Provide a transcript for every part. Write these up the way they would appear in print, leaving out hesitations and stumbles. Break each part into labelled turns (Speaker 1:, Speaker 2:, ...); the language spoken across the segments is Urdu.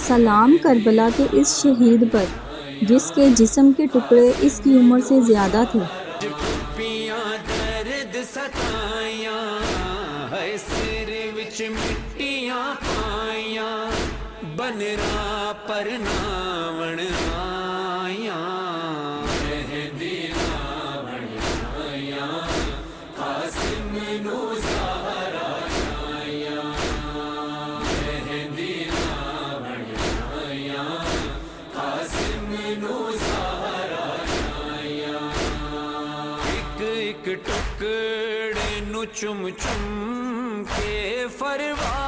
Speaker 1: سلام کربلا کے اس شہید پر جس کے جسم کے ٹکڑے اس کی عمر سے زیادہ تھے۔
Speaker 2: ٹپیاں درد ستائیاں ہے سر وچ مٹیاں پائیاں بن راہ پر ناون آیاں مہندی ناون آیاں قاسم نو زہرا آیاں مہندی ناون آیاں قاسم نو زہرا آیاں ایک ٹکڑے نو چم چم کے فروا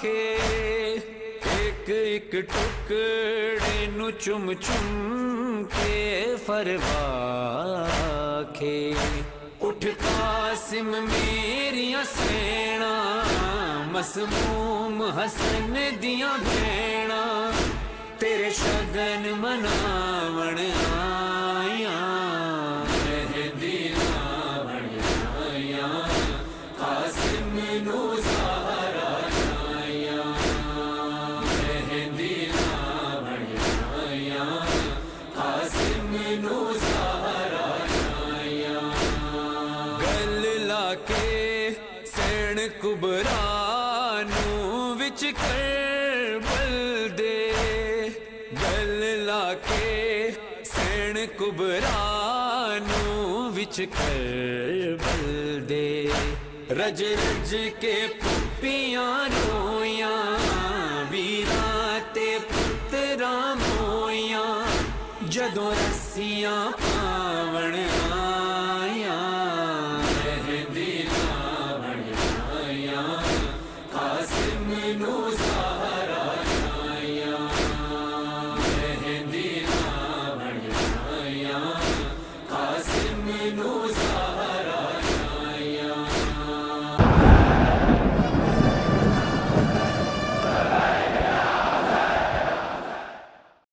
Speaker 2: کے ایک ٹکڑے نو چم چم کے فروا کے اٹھ قاسم میریاں سینا مسموم حسن دیاں بھیڑا تیرے شگن مناون آیاں مہندی ناون آیاں قاسم نو زہرا آیاں مہندی ناون آیاں قاسم نو زہرا آیاں گل لا کے سین کبرا نو وچ کربل دے گل لا کے سین کبرا نو وچ کربل دے رج رج کے پھپیاں رویاں ویراں تے پتراں مویاں جدوں رسیاں پاون آیاں مہندی ناون آیاں قاسم نو زہرا